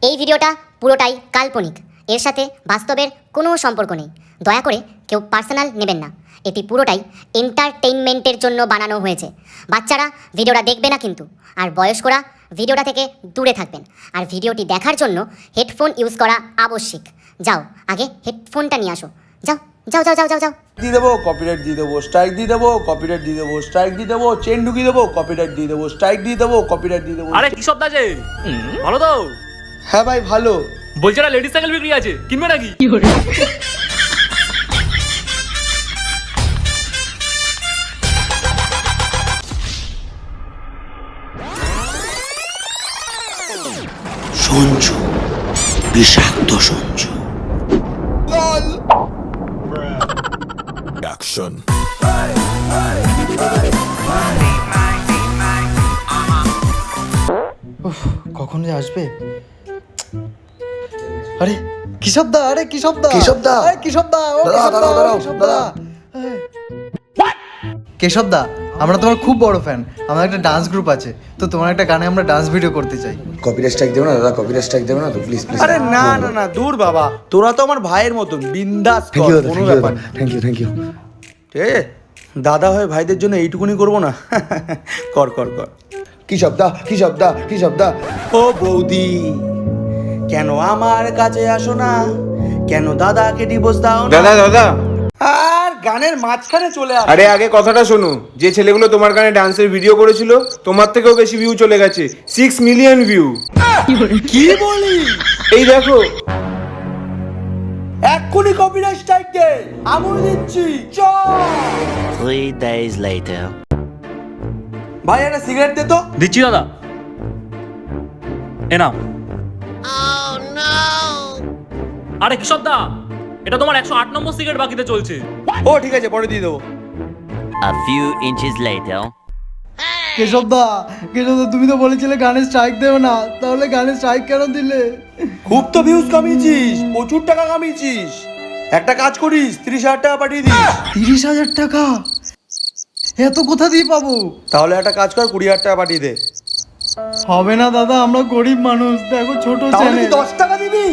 এই ভিডিওটা পুরোটাই কাল্পনিক, এর সাথে বাস্তবের কোনো সম্পর্ক নেই। দয়া করে কেউ পার্সোনাল নেবেন না। এটি পুরোটাই এন্টারটেইনমেন্টের জন্য বানানো হয়েছে। বাচ্চারা ভিডিওটা দেখবে না কিন্তু, আর বয়স্করা ভিডিওটা থেকে দূরে থাকবেন। আর ভিডিওটি দেখার জন্য হেডফোন ইউজ করা আবশ্যিক। যাও, আগে হেডফোনটা নিয়ে আসো। যাও যাও যাও যাও যাও যাও। দিয়ে দেবো, কপিরাইট দিয়ে দেবো, স্ট্রাইক দিয়ে দেবো, কপিরাইট দিয়ে দেবো, স্ট্রাইক দিয়ে দেবো, চেন ঢুকিয়ে দেবো, কপিরাইট দিয়ে দেবো, স্ট্রাইক দিয়ে দেবো, কপিরাইট দিয়ে দেবো। আরে কি শব্দ আছে? ভালো তো? হ্যাঁ ভাই ভালো। বলছে না লেডিস সাইকেল বিক্রি আছে, কিনবে নাকি? সঞ্জু, বিষাক্ত সঞ্জু। Action. কখন যে আসবে? আরে কিশোরদা, আরে কিশোরদা, কেশবদা। আরে কিশোরদা, ও দাঁড়াও, কিশোরদা, দাঁড়াও, দাঁড়াও, কিশোরদা। দাঁড়াও। কেশবদা, আমরা তোমার খুব বড় ফ্যান। আমার একটা ডান্স গ্রুপ আছে, তো তোমার একটা গানে আমরা ডান্স ভিডিও করতে চাই। কপিরাইট স্ট্রাইক দেবো না দাদা, কপিরাইট স্ট্রাইক দেবো না তো, প্লিজ প্লিজ। আরে না না না, দূর বাবা, তোরা তো আমার ভাইয়ের মতন, বিন্দাস থ্যাংক কর, ইউ কোনো ব্যাপার না। Thank you thank you. ঠিক আছে, দাদা হয়ে ভাইদের জন্য এইটুকুনি করবো না? কর কর কর। কি শব্দ, কি শব্দ, কি শব্দ? ও বৌদি, কেন আমার কাছে আসো না? কেন দাদাকে ডিভোর্স দাও না? দাদা দাদা, আর গানের মাঝখানে চলে আস। আরে আগে কথাটা শোনো। যে ছেলেগুলো তোমার গানে ডান্সের ভিডিও করেছিল, তোমার থেকেও বেশি ভিউ চলে গেছে। 6 মিলিয়ন ভিউ। কি বলি? এই দেখো। এক্ষুনি কপিরাইট স্ট্রাইক দে, আমি দিচ্ছি। চল 3 days later. ভাই, একটা সিগারেট দে তো। দিচ্ছি দাদা, এ নাও। আরে কি শব্দ? এটা তোমার 108 নম্বর সিগারেট বাকিতে চলছে। ও ঠিক আছে, পরে দিয়ে দেবো। A few inches later. কেশবদা, কেশবদা, তুমি তো বলেছিলে গানে স্ট্রাইক দেবে না, তাহলে গানে স্ট্রাইক কেন দিলে? খুব তো ভিউজ কামিয়েছিস, প্রচুর টাকা কামিয়েছিস। একটা কাজ করিস, 30,000 টাকা পাঠিয়ে দিস। 30,000 টাকা? এত কোথা দিয়ে পাবো? তাহলে একটা কাজ কর, 20,000 টাকা পাঠিয়ে দে। হবে না দাদা, আমরা গরিব মানুষ, দেখো ছোট তাহলে কি চ্যানেল। 10 টাকা দিবি?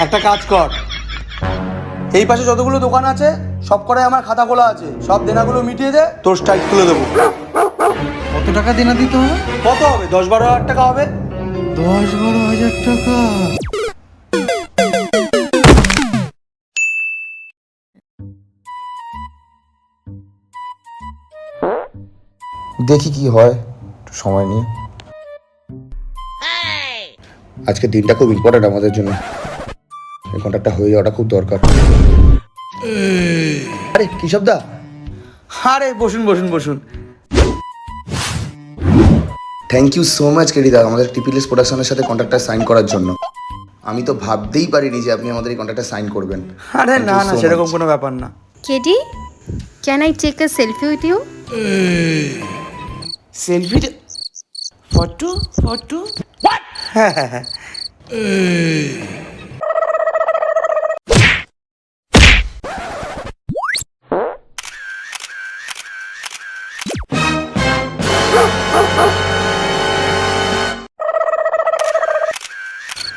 একটা কাজ কর, এই পাশে যতগুলো দোকান আছে সব করে আমার খাতা খোলা আছে, সব দেনাগুলো মিটিয়ে দে, তোর স্ট্রাইক তুলে দেবো। কত টাকা দেনা দিতে হবে? কত হবে? 10-12 হাজার টাকা হবে। 10-12 হাজার টাকা? দেখি কি হয়, একটু সময় নিয়ে। আজকে দিনটা খুব ইম্পর্টেন্ট আমাদের জন্য, এই কন্ট্যাক্টটা হয়ে যাওয়াটা খুব দরকার। আরে কি শব্দ? আরে বসুন বসুন বসুন। থ্যাংক ইউ সো মাচ কেডিদা, আমাদের টিপিএলএস প্রোডাকশনের সাথে কন্ট্রাক্টটা সাইন করার জন্য। আমি তো ভাবতেই পারিনি যে আপনি আমাদের এই কন্ট্রাক্টটা সাইন করবেন। আরে Thank না you না, so সেরকম much. কোনো ব্যাপার না। Kitty, can I take a selfie with you? Selfie photo photo. হ্যাঁ হ্যাঁ হ্যাঁ।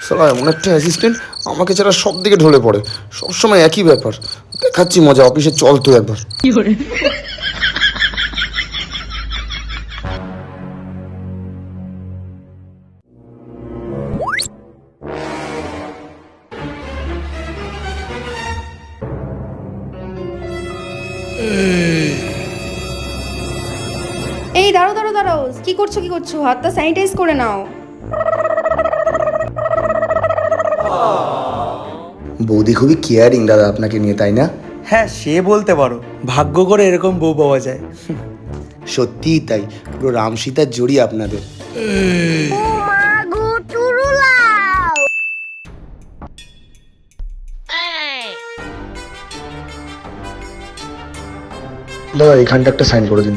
শালা এমন একটা অ্যাসিস্ট্যান্ট, আমাকে ছাড়া সব দিকে ঢলে পড়ে, সবসময় একই ব্যাপার। দেখাচ্ছি মজা, অফিসে চল তো একবার। এই দাঁড়াও দাঁড়াও দাঁড়াও, কি করছো কি করছো? হাতটা স্যানিটাইজ করে নাও। বৌদি খুবই কেয়ারিং দাদা আপনাকে নিয়ে, তাই না? হ্যাঁ, সে বলতে পারো, ভাগ্য করে এরকম বউ পাওয়া যায়। সত্যিই তাই, পুরো রাম সীতার জড়ি আপনাদের। দাদা এখানটা একটা সাইন করে দিন।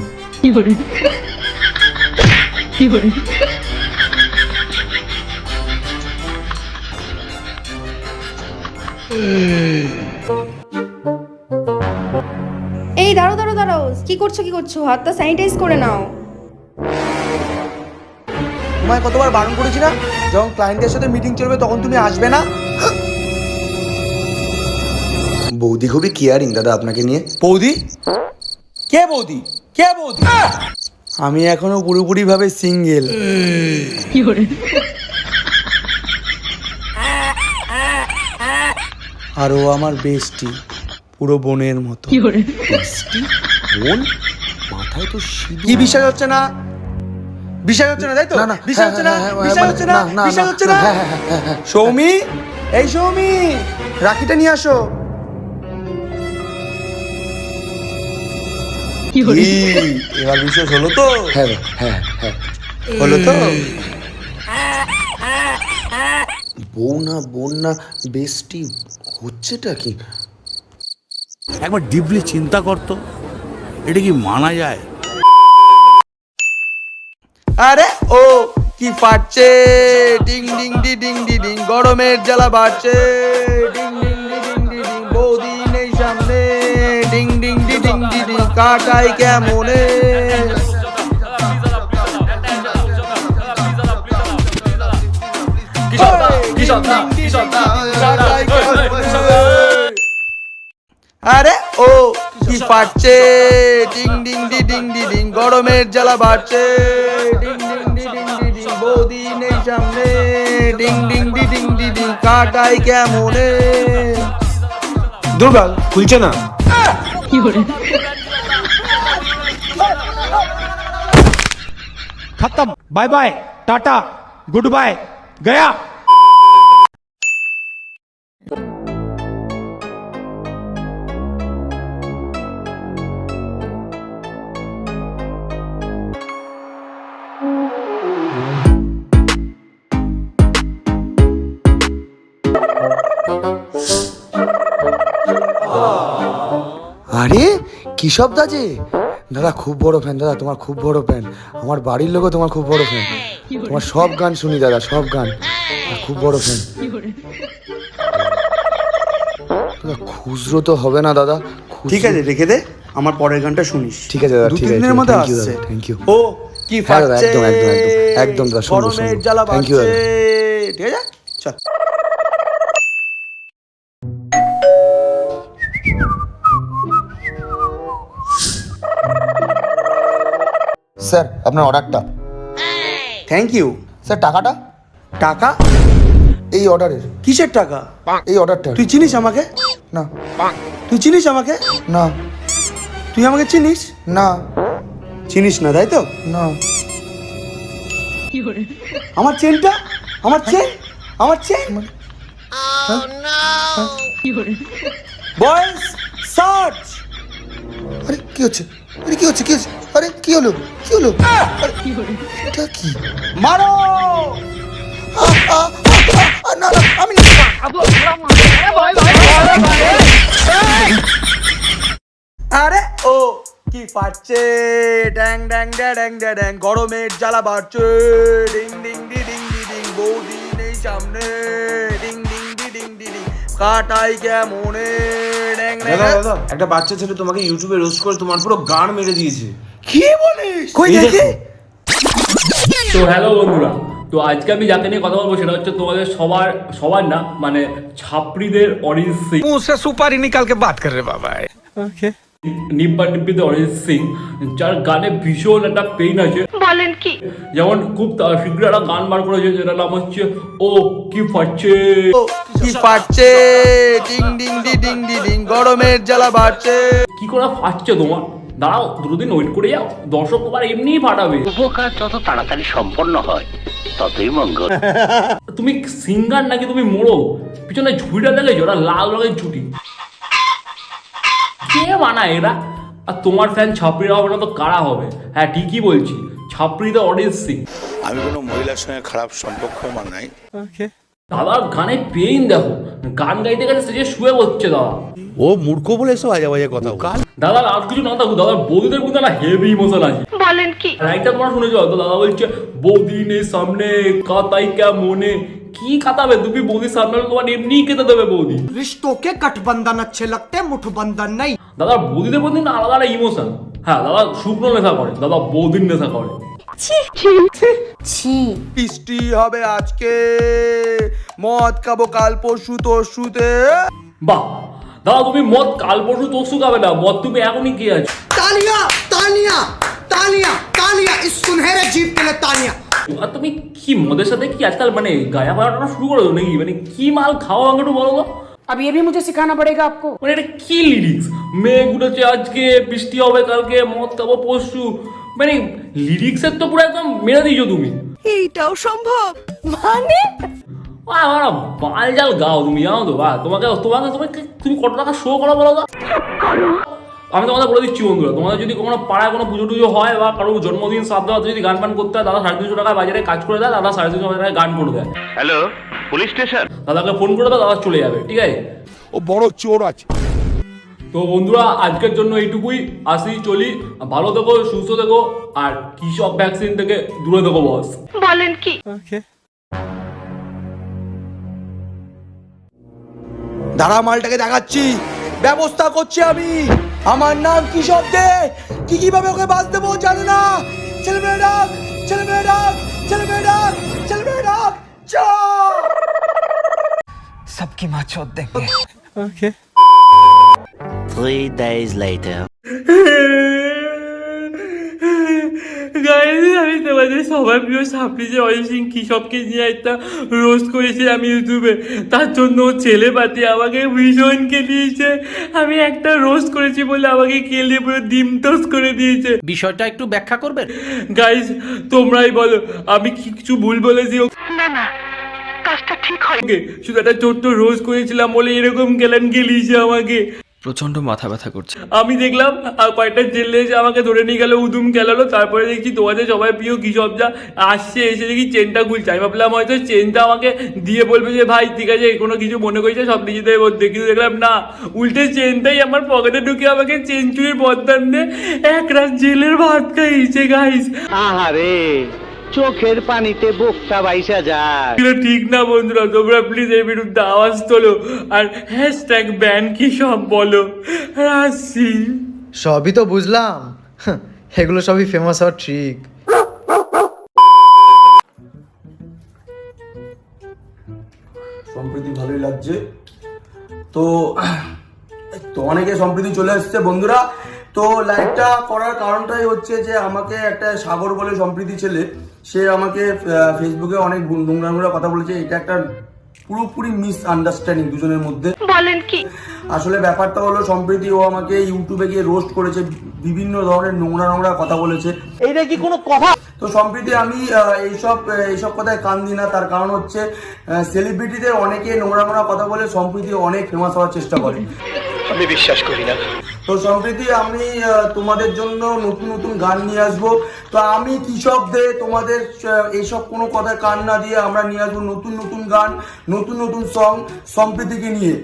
এই দাঁড়াও দাঁড়াও দাঁড়াও, কি করছো কি করছো? হাতটা স্যানিটাইজ করে নাও। তোমায় কতবার বারণ করেছি না, যখন ক্লায়েন্টের সাথে মিটিং চলবে তখন তুমি আসবে না। বৌদি খুবই কেয়ারিং দাদা আপনাকে নিয়ে। বৌদি? কে বৌদি? কে বৌদি? আমি এখনো পুরোপুরি ভাবে সিঙ্গেল। আর ও আমার বেস্টি, পুরো বোনের মতো। বোন? মাথায় তো সিঁদুর। কি বিশ্বাস হচ্ছে না? বিশ্বাস হচ্ছে না, তাই তো? না, না, বিশ্বাস হচ্ছে না? হ্যাঁ, বিশ্বাস হচ্ছে না? না, বিশ্বাস হচ্ছে না? হ্যাঁ। সৌমি, এই সৌমি, রাখিটা নিয়ে আসো। কি, এবার বিশ্বাস হলো তো? হ্যাঁ হ্যাঁ হ্যাঁ হলো তো? বোন না বেস্টি হচ্ছেটা কি? একবার ডিপলি চিন্তা করতো, এটা কি মানা যায়? আরে ও কি ফাটছে, ডিং ডিং ডি ডিং ডি ডিং, গরমের জ্বালা বাড়ছে, ডিং ডিং ডি ডিং ডি ডিং, বৌদি নেই সামনে, ডিং ডিং ডি ডিং ডি ডিং, কাটাই কেমনে। আরে ও কি ফাটছে, ডিং ডিং ডি ডিং ডি ডিং, গরমের জ্বালা বাড়ছে, ডিং ডিং ডি ডিং ডি ডিং, বৌদি নেই সামনে, ডিং ডিং ডি ডিং ডি ডিং, কাটাই কেমনে। দুর্গা খুলছে না। खत्म, bye bye, tata, good bye, गया। আরে কিসব দাজে দাদা, খুব বড় ফ্যান দাদা, তোমার খুব বড় ফ্যান। আমার বাড়ির লোকও তোমার খুব বড় ফ্যান। তোমার সব গান শুনি দাদা, সব গান, খুব বড় ফ্যান। দাদা খুচরো তো হবে না দাদা? ঠিক আছে, রেখে দে, আমার পরের গানটা শুনিস। ঠিক আছে দাদা, দু ঠিক তিন আছে, দিনের মধ্যে থ্যাংক ইউ আসছে। দাদা, থ্যাংক ইউ। ও কি হ্যাঁ দাদা, ফাটছে, একদম একদম একদম একদম দাদা, শুনবো গরমের শুনবো। জ্বালা থ্যাংক ইউ বাড়ছে, দাদা। ঠিক আছে, চল। স্যার আপনার অর্ডারটা। Thank you. স্যার টাকাটা? টাকা? এই অর্ডারের। কিসের টাকা? এই অর্ডারটা। তুই চিনিস আমাকে? না তুই চিনিস আমাকে? না তুই আমাকে চিনিস? না চিনিস না, তাই তো? না। আমার চেনটা, আমার চেন, আমার চেন। বয়েস সার্চ। আরে কি হচ্ছে? আরে কি হচ্ছে? কি হচ্ছে? আরে কি হলো? কি হলো? আরে, এটা কি? মারো। না না, আমি আরে ও কি ফাটছে, ড্যাং ড্যাং ড্যাং ড্যাং, গরমের জ্বালা বাড়ছে, ডিং ডিং ডি ডিং ডি ডিং, বৌদি নেই সামনে, ডিং ডিং ডি ডিং ডি ডিং, কাটাই কেমনে, ড্যাং ড্যাং। দাদা দাদা, একটা বাচ্চা ছেলে তোমাকে ইউটিউবে রোস্ট করে তোমার পুরো গান মেরে দিয়েছে। কি বলিস? কই এই দেখি। দেখো। তো হ্যালো বন্ধুরা, তো আজকে আমি যাকে নিয়ে কথা বলবো সেটা হচ্ছে তোমাদের সবার না, মানে ছাত্রীদের অরিজিৎ সিং। मुंह से सुपारी निकाल के बात कर रहे बाबा। নিব্বা নিব্বিতে অরিজিৎ সিং, যার গানে ভীষণ একটা পেইন আছে। বলেন কি? যেমন খুব শীঘ্রই একটা গান বার করেছে যেটার নাম হচ্ছে ও কি ফাটছে। ও কি ফাটছে, ডিং ডিং ডি ডিং ডি ডিং, গরমের জ্বালা বাড়ছে। কি করে ফাটছে তোমার? দাঁড়াও, দুদিন ওয়েট করে যাও, দর্শক তোমার এমনিই ফাটাবে। উপকার যত তাড়াতাড়ি সম্পন্ন হয় ততই মঙ্গল। তুমি সিঙ্গার নাকি তুমি মোড়ো? পিছনে ঝুড়িটা দেখেছো, ওরা লাল রঙের ঝুড়ি। কে বানায় এরা? আর তোমার ফ্যান ছাপড়িরা হবে না তো কারা হবে? হ্যাঁ ঠিকই বলছি, ছাপড়িতে অরিজিৎ সিং। আমি কোনো মহিলার সঙ্গে খারাপ সম্পর্ক মানাই। দাদার গানে পেইন দেখো, গান গাইতে গেলে স্টেজে শুয়ে বসছে দাদা। ও মূর্খ বলে এসব আজে বাজে কথা। দাদার আর কিছু না থাকুক, দাদার বৌদিদের মধ্যে না হেভি ইমোশন আছে। বলেন কি? লাইকটা তোমরা শুনেছো হয়তো, দাদা বলছে বৌদি নেই সামনে, কাতাই কেমনে। কি কাতাবে তুমি? বৌদির সামনে তোমার এমনি কেটে দেবে বৌদি। रिश्तों के गठबंधन अच्छे लगते मुठबंधन नहीं। দাদার বৌদিদের প্রতি না আলাদা একটা ইমোশন। হ্যাঁ দাদা শুকনো নেশা করে, দাদা বৌদির নেশা করে। বৃষ্টি হবে আজকে, মদ খাবো কাল পরশু তরশুতে। বাহ দাদা, তুমি মদ কাল পরশু তরশু খাবে না, মদ তুমি এখনই কি আছো। तालियां तालियां तालियां तालियां इस सुनहरे जीत के लिए तालियां। আর তুমি কি মদের সাথে কি আজকাল মানে গায়া পাড়াটা শুরু করে দাও নাকি? মানে কি মাল খাওয়া আমাকে একটু বলো তো। अब ये भी मुझे सिखाना पड़ेगा आपको। মানে এটা কি লিরিক্স? মেঘ উঠেছে আজকে, বৃষ্টি হবে কালকে, মদ খাবো পরশু, মানে লিরিক্সের তো পুরো একদম মেরে দিয়েছো তুমি। এইটাও সম্ভব মানে? বাল জাল গাও তুমি, জানো তো? তোমাকে তুমি কত টাকা শো করো বলো তো? আমি তোমাদের বলে দিচ্ছি বন্ধুরা, তোমাদের যদি কোনো পাড়ায় কোনো পুজো টুজো হয় বা কারো জন্মদিন শ্রাদ্ধ যদি গান পান করতে হয়, দাদা 350 টাকা বাজারে কাজ করে দেয়, দাদা 350 টাকায় গান করে দেয়। Hello, police station? দাদাকে ফোন করে দাও, দাদা চলে যাবে, ঠিক আছে? ও বড় চোর আছে। তো বন্ধুরা আজকের জন্য এইটুকুই, আসি চলি, ভালো থেকো, সুস্থ থেকো, আর কৃষক ভ্যাকসিন থেকে দূরে থেকো বস। বলেন কি? দাঁড়া, মালটাকে দেখাচ্ছি, ব্যবস্থা করছি আমি। আমার নাম কিশোর দে। কিভাবে ওকে বাস দেবো জানো না? ছেলে মেয়ে ডাক, ছেলে মেয়ে ডাক, ছেলে মেয়ে ডাক, ছেলে মেয়ে ডাক, सबकी माँ चोद देंगे। 3 days later. আমি তোমাদের সবার প্রিয় সাপড়ি যে অরিজিৎ সিং কৃষককে নিয়ে একটা রোস্ট করেছি আমি ইউটিউবে, তার জন্য ছেলে পাতি আমাকে ভীষণ খেলিয়েছে। আমি একটা রোস্ট করেছি বলে আমাকে খেলে পুরো ডিম টোস্ট করে দিয়েছে। বিষয়টা একটু ব্যাখ্যা করবেন? গাইস তোমরাই বলো আমি কি কিছু ভুল বলেছি? না কাজটা ঠিক হয়। শুধু একটা ছোট্ট রোস্ট করেছিলাম বলে এরকম গেলেন গেলিয়েছে আমাকে। প্রচন্ড মাথা ব্যথা করছে। আমি দেখলাম আর কয়েকটা জেলে এসে আমাকে ধরে নিয়ে গেল, উদুম খেলালো। তারপরে দেখছি তোমাদের সবাই প্রিয় কৃষকরা আসছে, এসে দেখি চেনটা খুলছে। আমি ভাবলাম হয়তো চেনটা আমাকে দিয়ে বলবে যে ভাই ঠিক আছে কোনো কিছু মনে করেছে সব নিজেদের মধ্যে, কিন্তু দেখলাম না, উল্টে চেনটাই আমার পকেটে ঢুকে আমাকে চেন চুরির বদনাম দিয়ে 1 রাত জেলের ভাত খাইছে গাইস। আহারে, চোখের পানিতে বোকটা বাইসা যায়। এগুলো ঠিক না বন্ধুরা, তোমরা প্লিজ এর বিরুদ্ধে আওয়াজ তোলো আর হ্যাশট্যাগ ব্যান কি সব বলো। আসি। সবই তো বুঝলাম, এগুলো সবই ফেমাস হওয়ার ট্রিক। সম্প্রীতি ভালোই লাগছে তো অনেকে সম্প্রীতি চলে আসছে বন্ধুরা। তো লাইভটা করার কারণটাই হচ্ছে যে আমাকে একটা সাগর বলে সম্প্রীতি ছেলে, সে আমাকে ফেসবুকে অনেক নোংরা কথা বলেছে। এটা একটা পুরোপুরি মিস আন্ডারস্ট্যান্ডিং দুজনের মধ্যে। বলেন কি? আসলে ব্যাপারটা হলো সম্প্রীতি ও আমাকে ইউটিউবে গিয়ে রোস্ট করেছে, বিভিন্ন ধরনের নোংরা কথা বলেছে। এইটা কি কোনো কথা? তো সম্প্রীতি আমি এইসব কথায় কান দিই না। তার কারণ হচ্ছে সেলিব্রিটিদের অনেকে নোংরা কথা বলে, সম্প্রীতি অনেক ফেমাস হওয়ার চেষ্টা করে। আমি বিশ্বাস করি না। তো সম্প্রীতি আমি তোমাদের জন্য নতুন গান নিয়ে আসবো। তো আমি কৃষক দে তোমাদের এইসব কোনো কথায় কান না দিয়ে আমরা নিয়ে আসবো নতুন গান, নতুন সং সম্প্রীতিকে নিয়ে।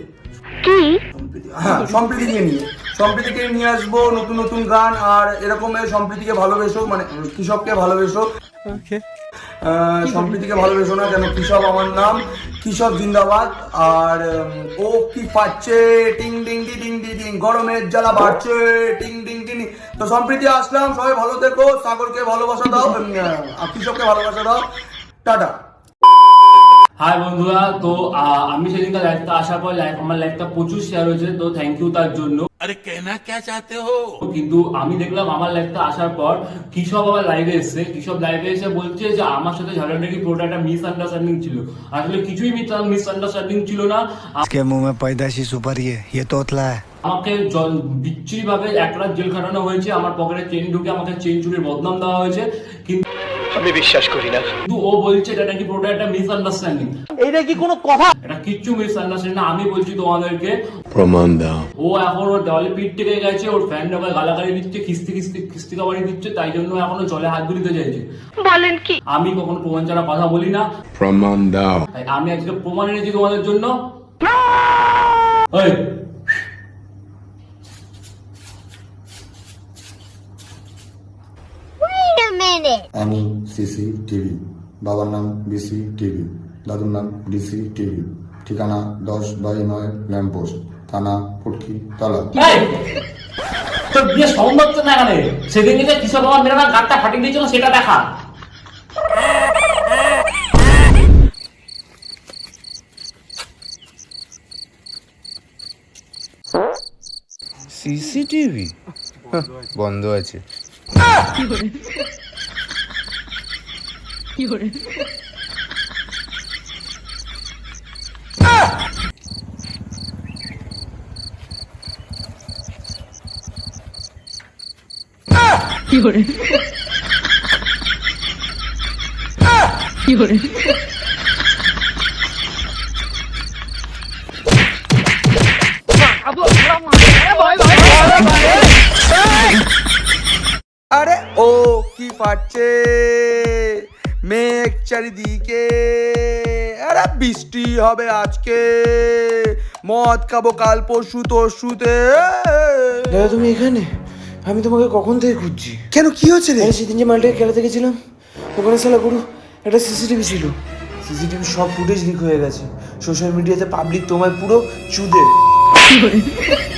হ্যাঁ, সম্প্রীতিকে নিয়ে আসবো নতুন গান। আর এরকম সম্প্রীতিকে ভালোবেসো, মানে কৃষককে ভালোবেসো। সম্প্রীতিকে ভালোবেসো না কেন, কৃষক আমার নাম, কৃষক জিন্দাবাদ। আর ও কি পাচ্ছে, টিং টিং টিং টিং, গরমের জ্বালা বাড়ছে, টিং টিং টিং। তো সম্প্রীতি আসলাম, সবাই ভালো থেকো, সাগরকে ভালোবাসা দাও, কৃষককে ভালোবাসা দাও, টাটা। হাই বন্ধুরা, তো আমি সেদিনকার লাইভটা আসার পর আমার লাইভটা প্রচুর শেয়ার হয়েছে, তো থ্যাংক ইউ তার জন্য। আরে কেনা কে চাতে হো? কিন্তু আমি দেখলাম আমার লাইভটা আসার পর কৃষক আবার লাইভে এসছে, কৃষক লাইভে এসে বলছে যে আমার সাথে ঝাড়া নাকি পুরোটা একটা মিসআন্ডারস্ট্যান্ডিং ছিল। আসলে কিছুই মিসআন্ডারস্ট্যান্ডিং ছিল না। इसके मुंह में पैदाशी सुपारी है, ये तोतला है। আমাকে বিচ্ছিরি ভাবে 1 রাত জেল খাটানো হয়েছে, আমার পকেটে চেন ঢুকে আমাকে চেন চুরির বদনাম দেওয়া হয়েছে, কিন্তু আমি বিশ্বাস করি না। কিন্তু ও বলছে এটা নাকি পুরোটা একটা মিসআন্ডারস্ট্যান্ডিং। এইটা কি কোনো কথা? এটা কিচ্ছু মিসআন্ডারস্ট্যান্ডিং না, আমি বলছি তোমাদেরকে। প্রমাণ দাও। ও এখন ওর দেওয়ালে পিঠ টেকে গেছে, ওর ফ্যান ওকে গালাগালি দিচ্ছে, খিস্তি কাবাড়ি দিচ্ছে, তাই জন্য এখনো জলে হাত ধুতে চাইছে। বলেন কি? আমি কখনো প্রমাণ ছাড়া কথা বলি না, প্রমাণ দাও। তাই আমি আজকে প্রমাণ এনেছি তোমাদের জন্য। ওই আমি সিসি টিভি, বাবার নাম বিসি টিভি, দাদুর নাম ডিসি টিভি, ঠিকানা 10/9 ল্যাম্পপোস্ট, থানা পুটকি তলা। এই, তোর বিয়ে সম্ভব তো না এখানে। সেদিন যে কৃষক আমার মেয়েরা গাঁটটা ফাটিয়ে দিয়েছিল সেটা দেখা। সিসিটিভি বন্ধ আছে। আরে ও কি ফাটছে মেঘ চারিদিকে, আরে বৃষ্টি হবে আজকে, মদ খাবো কাল পরশু তরশুতে। দাদা তুমি এখানে? আমি তোমাকে কখন থেকে খুঁজছি। কেন কি হচ্ছে রে? সেদিন যে মালটাকে খেলাতে গেছিলাম ওখানে সালা গুরু একটা সিসিটিভি ছিল। সিসিটিভি সব ফুটেজ লিক হয়ে গেছে সোশ্যাল মিডিয়াতে, পাবলিক তোমায় পুরো চুদে।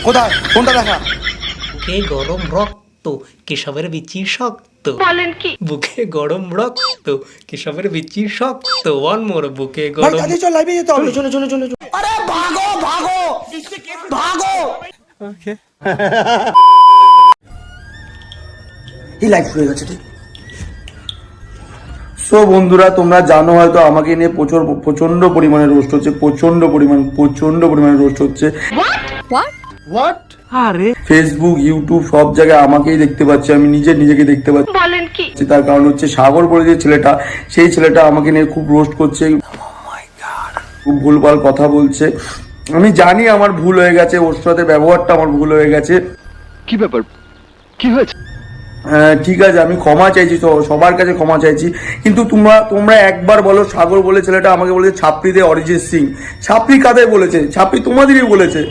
কোথায় ফোনটা দেখা? বুকে গরম রক্ত কেশবের বিচি শক্ত। বলেন কি? বুকে গরম রক্ত কেশবের বিচি শক্ত। ওয়ান মোর বুকে গরম। চল লাইভে যেতে হবে। চলো চলো চলো। এই লাইভ হয়ে গেছে রে। সো বন্ধুরা তোমরা জানো হয়তো আমাকে নিয়ে প্রচন্ড পরিমাণে রোস্ট হচ্ছে, প্রচন্ড পরিমাণে রোস্ট হচ্ছে। ফেসবুক ইউটিউব সব জায়গায় আমাকেই দেখতে পাচ্ছি, আমি নিজেকে দেখতে পাচ্ছি। বলেন কি? তার কারণ হচ্ছে সাগর বলে যে ছেলেটা, সেই ছেলেটা আমাকে নিয়ে খুব রোস্ট করছে, খুব ভুলভাল কথা বলছে। আমি জানি আমার ভুল হয়ে গেছে, ওর সাথে ব্যবহারটা আমার ভুল হয়ে গেছে। কি ব্যাপার, কি হয়েছে? ঠিক আছে, আমি ক্ষমা চাইছি, সবার কাছে ক্ষমা চাইছি। কিন্তু তোমরা একবার বলো, সাগর বলে ছেলেটা আমাকে বলেছে ছাপড়ি দে অরিজিৎ সিং। ছাপড়ি কাদের বলেছে? ছাপড়ি তোমাদেরই বলেছে।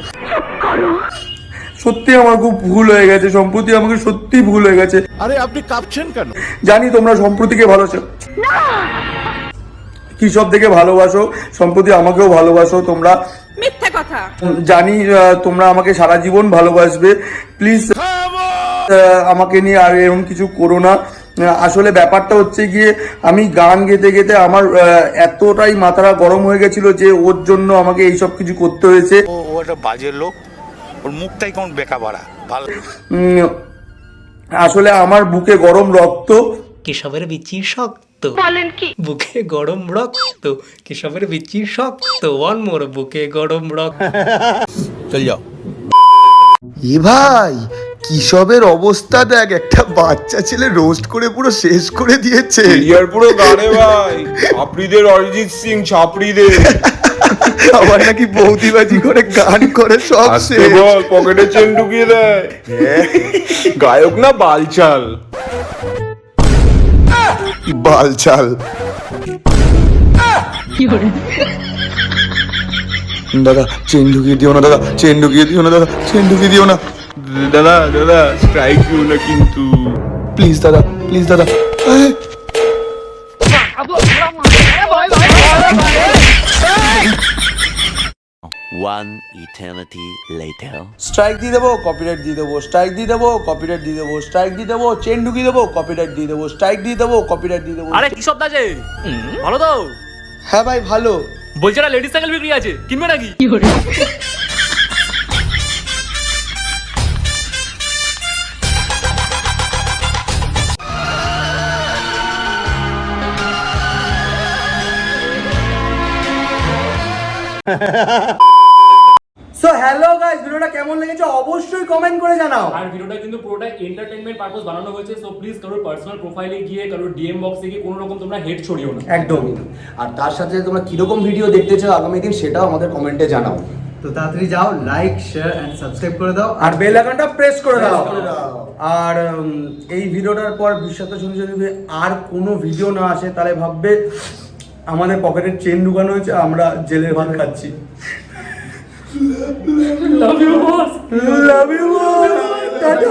সত্যি আমার খুব ভুল হয়ে গেছে, সম্প্রতি আমাকে সত্যি ভুল হয়ে গেছে। আরে আপনি কাঁপছেন কেন? জানি তোমরা সম্প্রতিকে ভালোবাসো, কি সব দেখে ভালোবাসো, সম্প্রতি আমাকেও ভালোবাসো তোমরা। মিথ্যা কথা। জানি তোমরা আমাকে সারা জীবন ভালোবাসবে। প্লিজ আমাকে নিয়ে আর এরকম কিছু করো না। আসলে ব্যাপারটা হচ্ছে গিয়ে আমি গান গেতে গেতে আমার এতটাই মাথাটা গরম হয়ে গেছিল যে ওর জন্য আমাকে এইসব কিছু করতে হয়েছে। ও একটা বাজে লোক, ওর মুখটাই কেমন বেকা বাড়া। ভালো আসলে আমার বুকে গরম রক্ত কেশবের বিচি শক্ত। বলেন কি? বুকে গরম রক্ত কেশবের বিচি শক্ত। ওয়ান মোর বুকে গরম রক্ত। চল যাও। এ ভাই কিসবের অবস্থা দেখ, একটা বাচ্চা ছেলে রোস্ট করে পুরো শেষ করে দিয়েছে। ইয়ার পুরো গানে ভাই, ছাপড়িদের অরিজিৎ সিং ছাপড়িদের। আবার নাকি বৌদিবাজি করে গান করে সব আসতে শেষ। বল, পকেটে চেন ঢুকিয়ে দেয়। গায়ক না বালচাল। বালচাল। দাদা চেন ঢুকিয়ে দিও না, দাদা চেন ঢুকিয়ে দিও না, দাদা চেন ঢুকিয়ে দিও না, দাদা স্ট্রাইক দিও না কিন্তু। প্লিজ দাদা, প্লিজ দাদা। One eternity later. স্ট্রাইক দিয়ে দেবো, কপিরাইট দিয়ে দেবো, স্ট্রাইক দিয়ে দেবো, কপিরাইট দিয়ে দেবো, স্ট্রাইক দিয়ে দেবো, চেন ঢুকিয়ে দেবো, কপিরাইট দিয়ে দেবো, স্ট্রাইক দিয়ে দেবো, কপিরাইট দিয়ে দেবো। আরে কি সব দাজে ভালো তো? হ্যাঁ ভাই ভালো। বলছে না লেডিস সাইকেল বিক্রি আছে, কিনবে নাকি? সো হ্যালো গাইস, ভিডিওটা কেমন লেগেছে অবশ্যই কমেন্ট করে জানাও। আর ভিডিওটা কিন্তু পুরোটা এন্টারটেইনমেন্ট পারপোজ বানানো হয়েছে, সো প্লিজ কারোর পার্সোনাল প্রোফাইলে গিয়ে কারোর ডিএম বক্সে গিয়ে কোনো রকম তোমরা হেড ছড়িও না। একদমই। আর তার সাথে তোমরা কিরকম ভিডিও দেখতে চাও আগামী দিন সেটাও আমাদের কমেন্টে জানাও। তো তাড়াতাড়ি যাও, লাইক শেয়ার এন্ড সাবস্ক্রাইব করে দাও। আর বেল আইকনটা প্রেস করে দাও। আর এই ভিডিওটার পর বিশ্বাস শুনে যদি আর কোনো ভিডিও না আসে তাহলে ভাববে আমাদের পকেটের চেন ঢুকানো হয়েছে, আমরা জেলের ভাত খাচ্ছি। Love you boss. Love you. Tata.